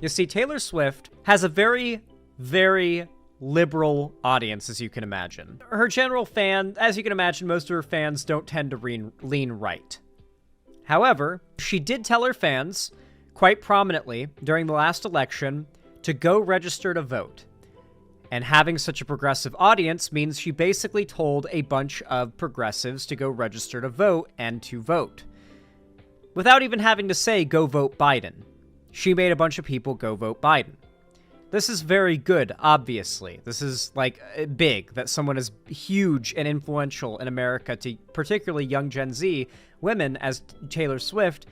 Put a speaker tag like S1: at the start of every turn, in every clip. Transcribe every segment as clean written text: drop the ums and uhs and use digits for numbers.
S1: You see, Taylor Swift has a very, very liberal audience, as you can imagine. Her general fan, as you can imagine, most of her fans don't tend to lean right. However, she did tell her fans quite prominently during the last election to go register to vote. And having such a progressive audience means she basically told a bunch of progressives to go register to vote and to vote. Without even having to say, go vote Biden. She made a bunch of people go vote Biden. This is very good, obviously. This is, like, big, that someone as huge and influential in America to particularly young Gen Z women as Taylor Swift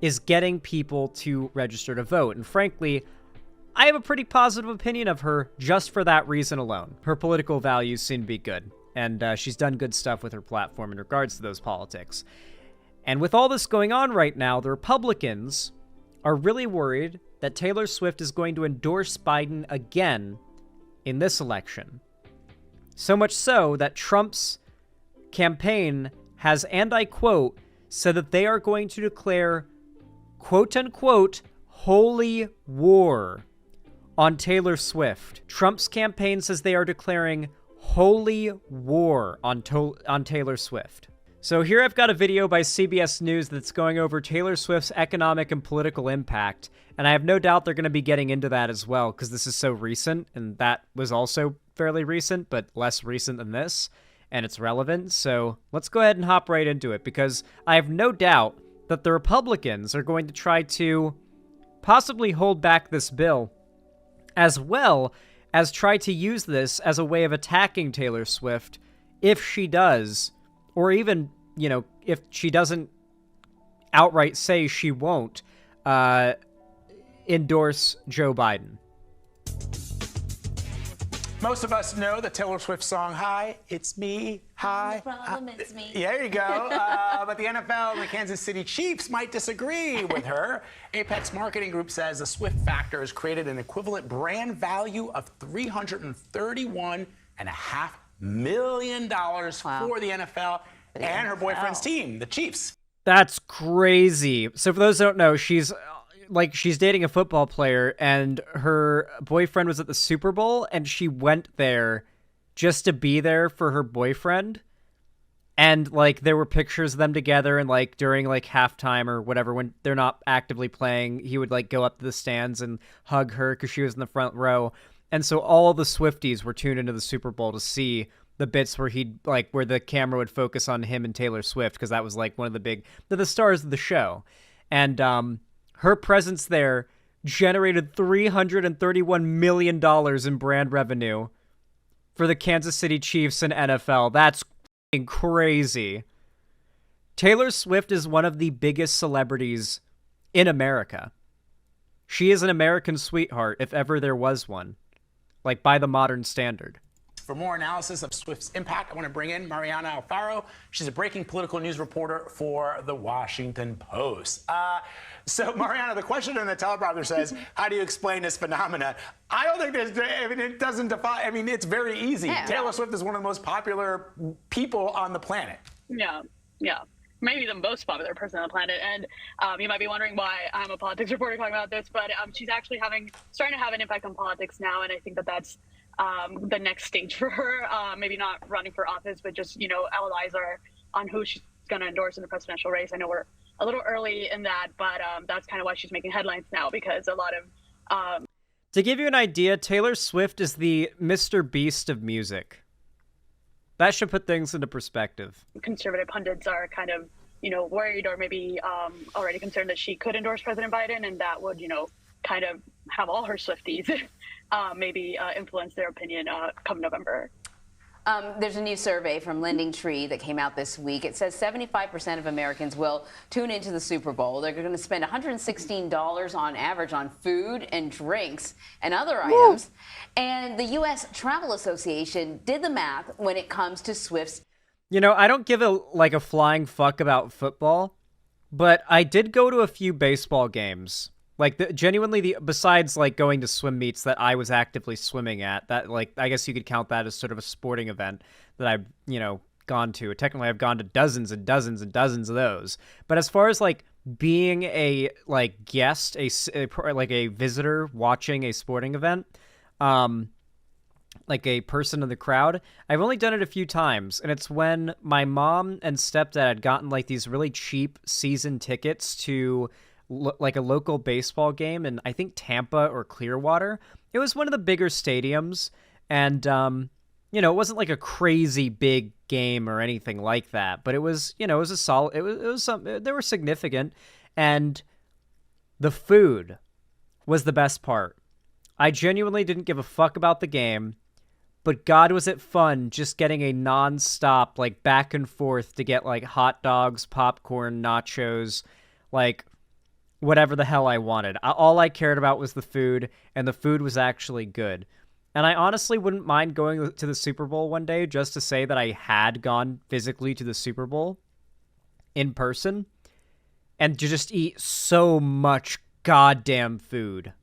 S1: is getting people to register to vote. And frankly, I have a pretty positive opinion of her just for that reason alone. Her political values seem to be good, and she's done good stuff with her platform in regards to those politics. And with all this going on right now, the Republicans are really worried that Taylor Swift is going to endorse Biden again in this election. So much so that Trump's campaign has, and I quote, said that they are going to declare, quote-unquote, holy war on Taylor Swift. Trump's campaign says they are declaring holy war on Taylor Swift. So here I've got a video by CBS News that's going over Taylor Swift's economic and political impact, and I have no doubt they're going to be getting into that as well, because this is so recent, and that was also fairly recent, but less recent than this, and it's relevant. So let's go ahead and hop right into it, because I have no doubt that the Republicans are going to try to possibly hold back this bill, as well as try to use this as a way of attacking Taylor Swift if she does, or even, you know, if she doesn't outright say she won't endorse Joe Biden.
S2: Most of us know the Taylor Swift song, Hi, It's Me, Hi.
S3: No problem, it's me.
S2: Yeah, there you go. But the NFL and the Kansas City Chiefs might disagree with her. Apex Marketing Group says the Swift factor has created an equivalent brand value of $331.5 million for the NFL and her boyfriend's team, the Chiefs.
S1: That's crazy. So for those who don't know, she's dating a football player, and her boyfriend was at the Super Bowl, and she went there just to be there for her boyfriend. And, like, there were pictures of them together, and, like, during, like, halftime or whatever, when they're not actively playing, he would, like, go up to the stands and hug her because she was in the front row. And so all the Swifties were tuned into the Super Bowl to see the bits where where the camera would focus on him and Taylor Swift, because that was, like, one of they're the stars of the show. And, her presence there generated $331 million in brand revenue for the Kansas City Chiefs and NFL. That's f***ing crazy. Taylor Swift is one of the biggest celebrities in America. She is an American sweetheart, if ever there was one, like by the modern standard.
S2: For more analysis of Swift's impact, I want to bring in Mariana Alfaro. She's a breaking political news reporter for The Washington Post. So, Mariana, the question in the teleprompter says, how do you explain this phenomena? I don't think it doesn't define, it's very easy. Yeah. Taylor Swift is one of the most popular people on the planet.
S4: Yeah. Maybe the most popular person on the planet. And you might be wondering why I'm a politics reporter talking about this, but she's actually starting to have an impact on politics now, and I think that's the next stage for her. Maybe not running for office, but just, all eyes are on who she's going to endorse in the presidential race. I know we're a little early in that, but that's kind of why she's making headlines now, because a lot of...
S1: To give you an idea, Taylor Swift is the Mr. Beast of music. That should put things into perspective.
S4: Conservative pundits are kind of, worried or maybe already concerned that she could endorse President Biden, and that would, kind of have all her Swifties maybe influence their opinion come November.
S3: There's a new survey from Lending Tree that came out this week. It says 75% of Americans will tune into the Super Bowl. They're going to spend $116 on average on food and drinks and other items. And the U.S. Travel Association did the math when it comes to Swift's.
S1: I don't give a flying fuck about football, but I did go to a few baseball games. Besides going to swim meets that I was actively swimming at, that I guess you could count that as sort of a sporting event that I've, gone to. Technically, I've gone to dozens and dozens and dozens of those. But as far as being a like guest, like a visitor watching a sporting event, like a person in the crowd. I've only done it a few times, and it's when my mom and stepdad had gotten like these really cheap season tickets to like a local baseball game in I think Tampa or Clearwater. It was one of the bigger stadiums, and you know, it wasn't like a crazy big game or anything like that, but it was, you know, it was a solid, it was some, they were significant, and the food was the best part. I genuinely didn't give a fuck about the game, but God, was it fun just getting a non-stop, like, back and forth to get, like, hot dogs, popcorn, nachos, like, whatever the hell I wanted. All I cared about was the food, and the food was actually good. And I honestly wouldn't mind going to the Super Bowl one day just to say that I had gone physically to the Super Bowl in person and to just eat so much goddamn food.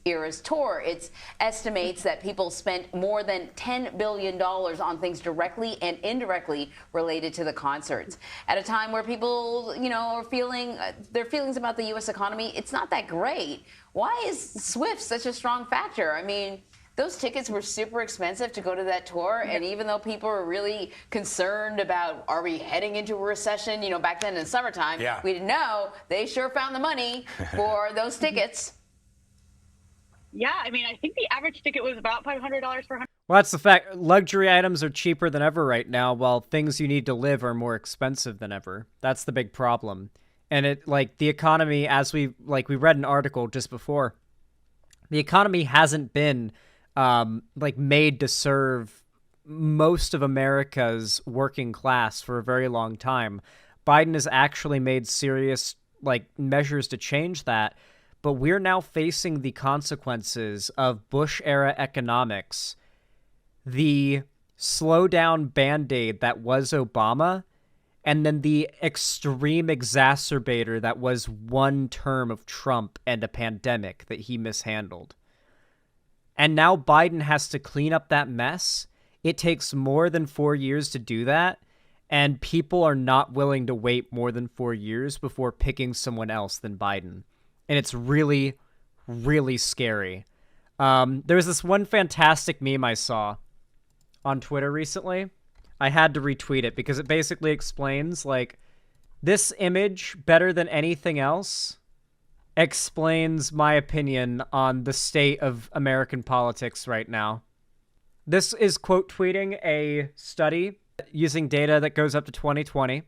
S3: Era's tour. It estimates that people spent more than $10 billion on things directly and indirectly related to the concerts. At a time where people, you know, are feeling their feelings about the U.S. economy, it's not that great. Why is Swift such a strong factor? I mean, those tickets were super expensive to go to that tour, and even though people were really concerned about, are we heading into a recession, you know, back then in the summertime, we didn't know, they sure found the money for those tickets.
S4: Yeah, I mean, I think the average ticket was about $500 per 100.
S1: Well, that's the fact. Luxury items are cheaper than ever right now, while things you need to live are more expensive than ever. That's the big problem. And it, like, the economy, as we read an article just before, the economy hasn't been, like, made to serve most of America's working class for a very long time. Biden has actually made serious, like, measures to change that. But we're now facing the consequences of Bush-era economics, the slow-down Band-Aid that was Obama, and then the extreme exacerbator that was one term of Trump and a pandemic that he mishandled. And now Biden has to clean up that mess. It takes more than 4 years to do that, and people are not willing to wait more than 4 years before picking someone else than Biden. And it's really, really scary. There was this one fantastic meme I saw on Twitter recently. I had to retweet it because it basically explains, like, this image, better than anything else, explains my opinion on the state of American politics right now. This is quote tweeting a study using data that goes up to 2020.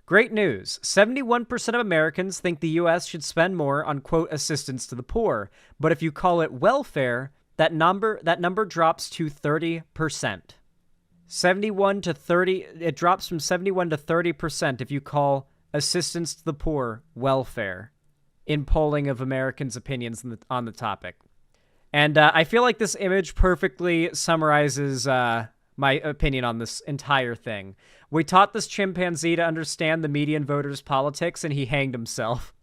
S1: Great news. 71% of Americans think the U.S. should spend more on, quote, assistance to the poor. But if you call it welfare, that number drops to 30%. 71 to 30, it drops from 71 to 30% if you call assistance to the poor welfare in polling of Americans' opinions on the topic. And I feel like this image perfectly summarizes my opinion on this entire thing. We taught this chimpanzee to understand the median voter's politics, and he hanged himself.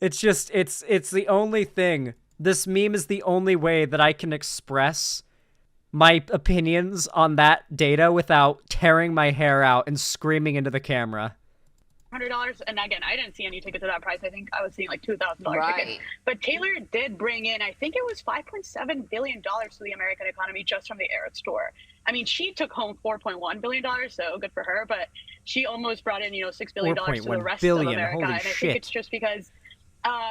S1: It's just, it's the only thing. This meme is the only way that I can express my opinions on that data without tearing my hair out and screaming into the camera.
S4: $100, and again, I didn't see any tickets at that price. I think I was seeing like $2,000 tickets. But Taylor did bring in, I think it was $5.7 billion to the American economy just from the Eras tour. I mean, she took home $4.1 billion, so good for her. But she almost brought in, $6 billion to the rest of America.
S1: Holy
S4: and I
S1: shit.
S4: think it's just because,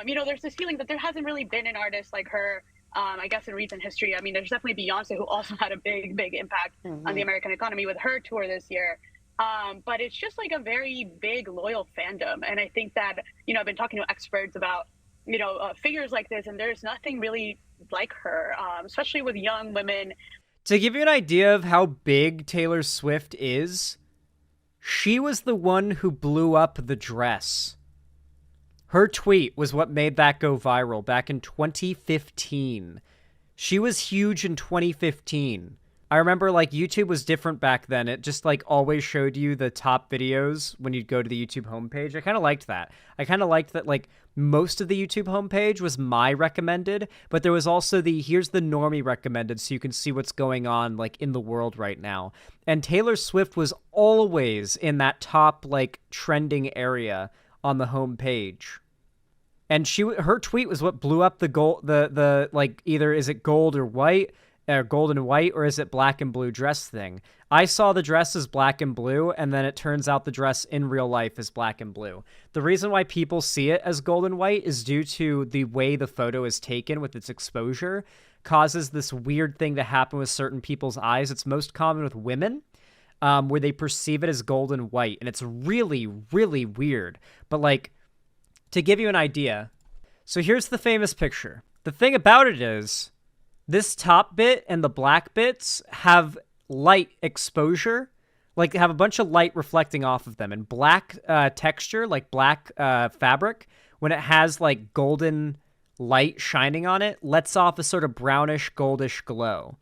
S4: there's this feeling that there hasn't really been an artist like her. I guess in recent history. I mean, there's definitely Beyonce, who also had a big, big impact on the American economy with her tour this year. But it's just like a very big, loyal fandom. And I think that, I've been talking to experts about, figures like this, and there's nothing really like her, especially with young women.
S1: To give you an idea of how big Taylor Swift is, she was the one who blew up the dress. Her tweet was what made that go viral back in 2015. She was huge in 2015. I remember, like, YouTube was different back then. It just, like, always showed you the top videos when you'd go to the YouTube homepage. I kind of liked that. I kind of liked that, like, most of the YouTube homepage was my recommended, but there was also the, here's the normie recommended so you can see what's going on, like, in the world right now. And Taylor Swift was always in that top, like, trending area on the home page. And her tweet was what blew up the gold, the like, either is it gold or white, or gold and white, or is it black and blue dress thing? I saw the dress as black and blue, and then it turns out the dress in real life is black and blue. The reason why people see it as gold and white is due to the way the photo is taken with its exposure, causes this weird thing to happen with certain people's eyes. It's most common with women, where they perceive it as gold and white, and it's really, really weird. But like, to give you an idea, so here's the famous picture. The thing about it is, this top bit and the black bits have light exposure, like have a bunch of light reflecting off of them, and black texture, like black fabric, when it has like golden light shining on it, lets off a sort of brownish goldish glow.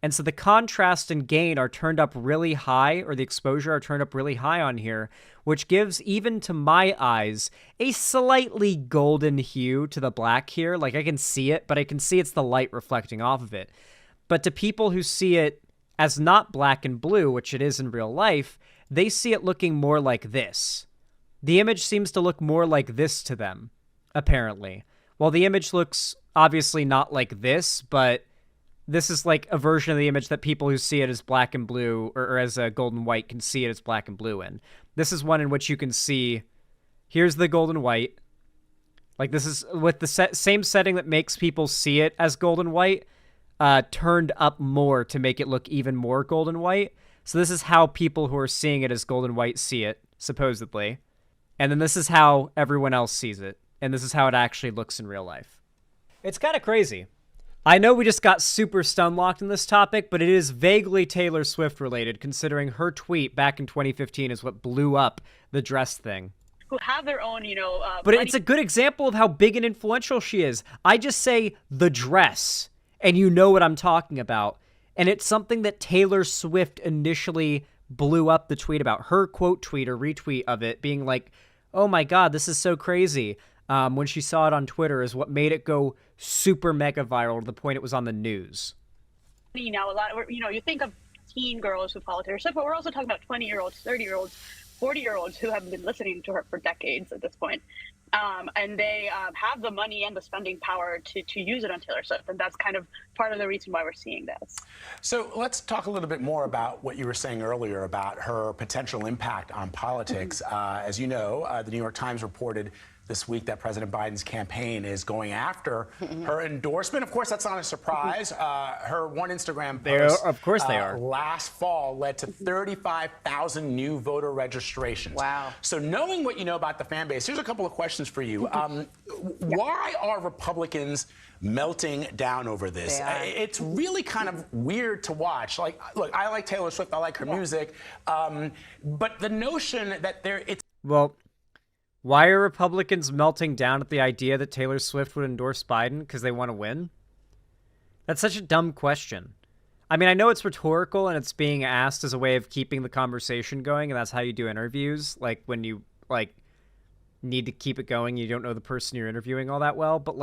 S1: And so the contrast and gain are turned up really high, or the exposure are turned up really high on here, which gives, even to my eyes, a slightly golden hue to the black here. Like, I can see it, but I can see it's the light reflecting off of it. But to people who see it as not black and blue, which it is in real life, they see it looking more like this. The image seems to look more like this to them, apparently. Well, the image looks obviously not like this, but this is like a version of the image that people who see it as black and blue, or as a gold and white, can see it as black and blue in. This is one in which you can see, here's the gold and white. Like, this is with the same setting that makes people see it as gold and white, turned up more to make it look even more gold and white. So this is how people who are seeing it as gold and white see it, supposedly. And then this is how everyone else sees it. And this is how it actually looks in real life. It's kind of crazy. I know we just got super stun-locked in this topic, but it is vaguely Taylor Swift related, considering her tweet back in 2015 is what blew up the dress thing.
S4: Who have their own,
S1: but it's a good example of how big and influential she is. I just say the dress, and you know what I'm talking about. And it's something that Taylor Swift initially blew up the tweet about. Her quote tweet or retweet of it being like, oh my God, this is so crazy. When she saw it on Twitter is what made it go super mega viral to the point it was on the news.
S4: A lot of, you think of teen girls who follow Taylor Swift, but we're also talking about 20-year-olds, 30-year-olds, 40-year-olds who have been listening to her for decades at this point. And they have the money and the spending power to use it on Taylor Swift. And that's kind of part of the reason why we're seeing this.
S2: So let's talk a little bit more about what you were saying earlier about her potential impact on politics. As you know, the New York Times reported this week that President Biden's campaign is going after her endorsement. Of course, that's not a surprise. Her one Instagram post
S1: of course they are.
S2: Last fall led to 35,000 new voter registrations.
S3: Wow.
S2: So knowing what you know about the fan base, here's a couple of questions for you. Why are Republicans melting down over this? It's really kind of weird to watch. Like, look, I like Taylor Swift. I like her music. But the notion that
S1: Well, why are Republicans melting down at the idea that Taylor Swift would endorse Biden because they want to win? That's such a dumb question. I mean, I know it's rhetorical and it's being asked as a way of keeping the conversation going, and that's how you do interviews. Like, when you, need to keep it going, you don't know the person you're interviewing all that well. But,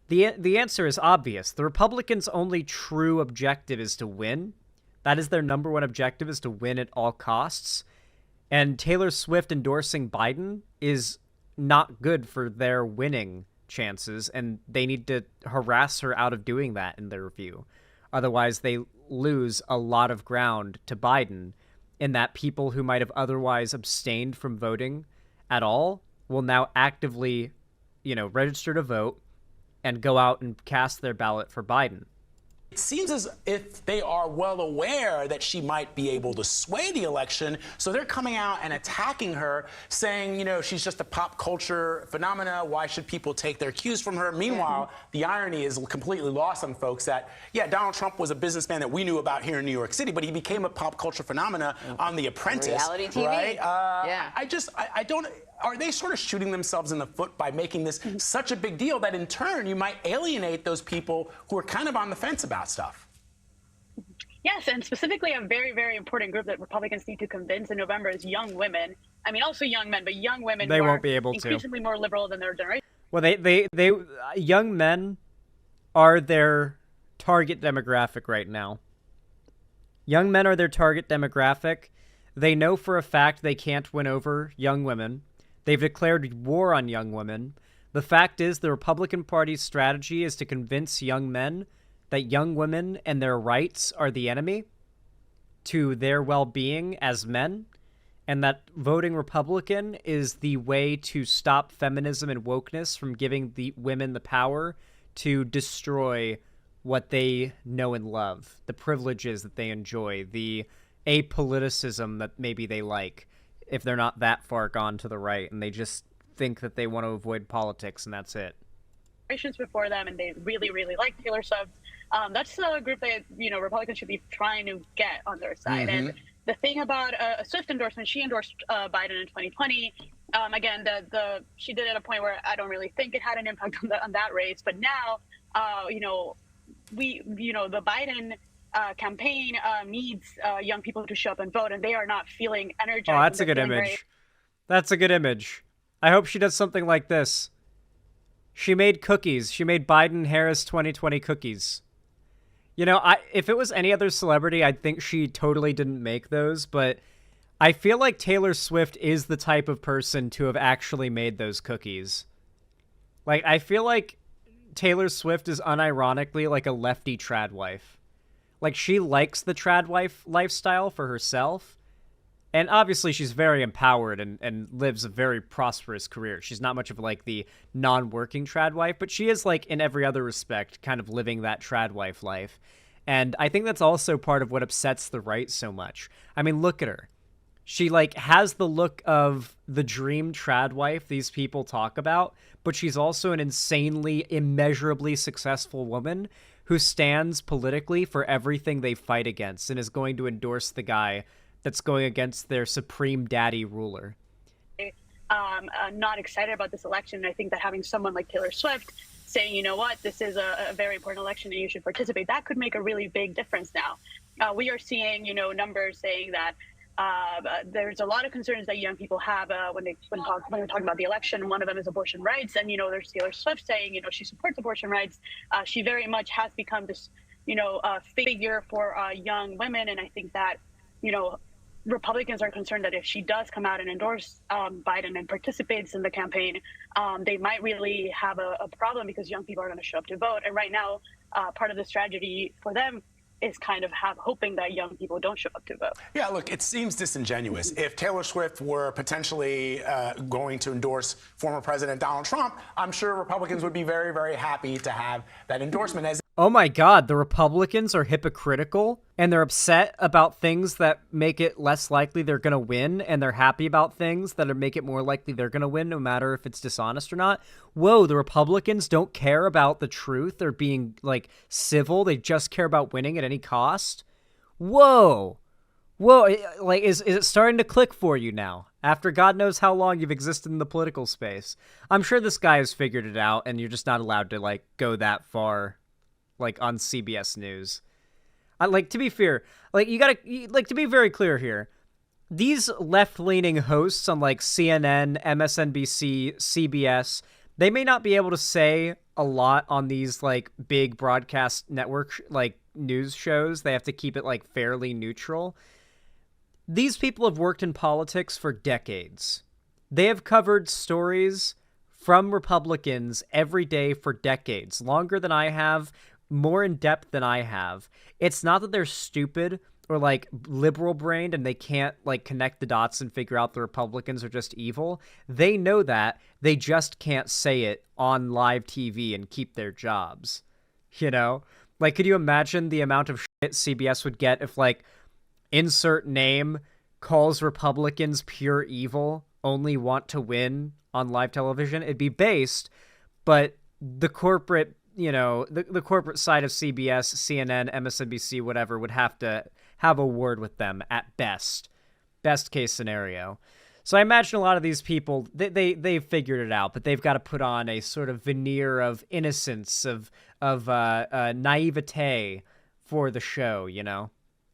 S1: the answer is obvious. The Republicans' only true objective is to win. That is their number one objective, is to win at all costs. And Taylor Swift endorsing Biden is not good for their winning chances, and they need to harass her out of doing that in their view. Otherwise, they lose a lot of ground to Biden, in that people who might have otherwise abstained from voting at all will now actively, register to vote and go out and cast their ballot for Biden.
S2: It seems as if they are well aware that she might be able to sway the election, so they're coming out and attacking her, saying, she's just a pop culture phenomena. Why should people take their cues from her? Meanwhile, the irony is completely lost on folks that, Donald Trump was a businessman that we knew about here in New York City, but he became a pop culture phenomena on The Apprentice.
S3: Reality TV.
S2: Right? I don't... Are they sort of shooting themselves in the foot by making this such a big deal that in turn you might alienate those people who are kind of on the fence about stuff?
S4: Yes, and specifically a very, very important group that Republicans need to convince in November is young women. I mean, also young men, but young women
S1: they
S4: who
S1: won't
S4: are
S1: be able
S4: increasingly more liberal than their generation.
S1: Well, they young men are their target demographic right now. Young men are their target demographic. They know for a fact they can't win over young women. They've declared war on young women. The fact is, the Republican Party's strategy is to convince young men that young women and their rights are the enemy to their well-being as men, and that voting Republican is the way to stop feminism and wokeness from giving the women the power to destroy what they know and love, the privileges that they enjoy, the apoliticism that maybe they like, if they're not that far gone to the right and they just think that they want to avoid politics and that's it.
S4: Before them, and they really, really like Taylor Swift. That's a group that Republicans should be trying to get on their side. And the thing about a Swift endorsement, she endorsed Biden in 2020. Again, she did it at a point where I don't really think it had an impact on that race. But now, the Biden campaign needs young people to show up and vote, and they are not feeling energized.
S1: Oh, that's a good image. Great. That's a good image. I hope she does something like this. She made cookies. She made Biden-Harris 2020 cookies. You know, if it was any other celebrity, I'd think she totally didn't make those, but I feel like Taylor Swift is the type of person to have actually made those cookies. Like, I feel like Taylor Swift is unironically like a lefty trad wife. Like, she likes the trad wife lifestyle for herself, and obviously she's very empowered and lives a very prosperous career. She's not much of like the non-working trad wife, but she is like in every other respect kind of living that trad wife life. And I think that's also part of what upsets the right so much. I mean, look at her. She like has the look of the dream trad wife these people talk about, but she's also an insanely, immeasurably successful woman who stands politically for everything they fight against and is going to endorse the guy that's going against their supreme daddy ruler.
S4: Not excited about this election. I think that having someone like Taylor Swift saying, you know what, this is a very important election and you should participate, that could make a really big difference now. We are seeing, numbers saying that there's a lot of concerns that young people have when we're talking about the election. One of them is abortion rights. And, there's Taylor Swift saying, she supports abortion rights. She very much has become this, figure for young women. And I think that, Republicans are concerned that if she does come out and endorse Biden and participates in the campaign, they might really have a problem because young people are going to show up to vote. And right now, part of the strategy for them is kind of hoping that young people don't show up to vote.
S2: Yeah, look, it seems disingenuous. If Taylor Swift were potentially going to endorse former President Donald Trump, I'm sure Republicans would be very, very happy to have that endorsement.
S1: Oh my God, the Republicans are hypocritical and they're upset about things that make it less likely they're going to win, and they're happy about things that make it more likely they're going to win, no matter if it's dishonest or not. Whoa, the Republicans don't care about the truth or being like civil. They just care about winning at any cost. Whoa. Like, is it starting to click for you now? After God knows how long you've existed in the political space. I'm sure this guy has figured it out, and you're just not allowed to like go that far. Like on CBS News. To be fair, to be very clear here, these left-leaning hosts on like CNN, MSNBC, CBS, they may not be able to say a lot on these like big broadcast network like news shows. They have to keep it like fairly neutral. These people have worked in politics for decades. They have covered stories from Republicans every day for decades, longer than I have, more in depth than I have. It's not that they're stupid or like liberal brained and they can't like connect the dots and figure out the Republicans are just evil. They know that. They just can't say it on live TV and keep their jobs. Like, could you imagine the amount of shit CBS would get if like insert name calls Republicans pure evil, only want to win on live television? It'd be based, but the corporate the corporate side of CBS, CNN, MSNBC, whatever, would have to have a word with them at best case scenario. So I imagine a lot of these people, they've figured it out, but they've got to put on a sort of veneer of innocence, of naivete for the show,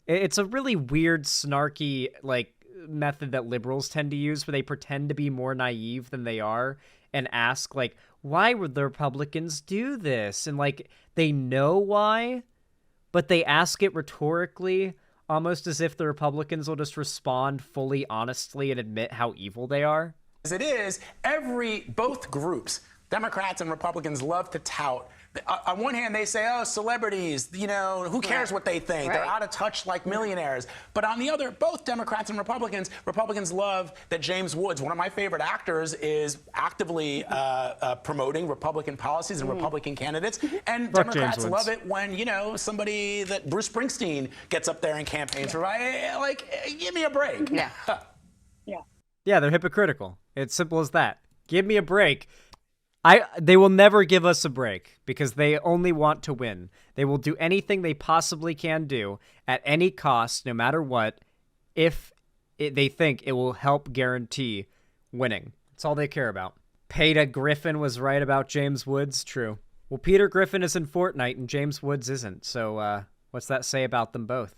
S1: It's a really weird, snarky, like, method that liberals tend to use where they pretend to be more naive than they are and ask, like, why would the Republicans do this? And, like, they know why, but they ask it rhetorically, almost as if the Republicans will just respond fully honestly and admit how evil they are.
S2: it is, both groups, Democrats and Republicans, love to tout. On one hand, they say, oh, celebrities, who cares what they think? They're out of touch like millionaires. But on the other, both Democrats and Republicans love that James Woods, one of my favorite actors, is actively promoting Republican policies and Republican candidates. And Democrats love it when, somebody that Bruce Springsteen gets up there and campaigns for. Like, give me a break.
S3: Yeah.
S1: Yeah, they're hypocritical. It's simple as that. Give me a break. They will never give us a break because they only want to win. They will do anything they possibly can do at any cost, no matter what, if they think it will help guarantee winning. That's all they care about. Peter Griffin was right about James Woods. True. Well, Peter Griffin is in Fortnite and James Woods isn't. So what's that say about them both?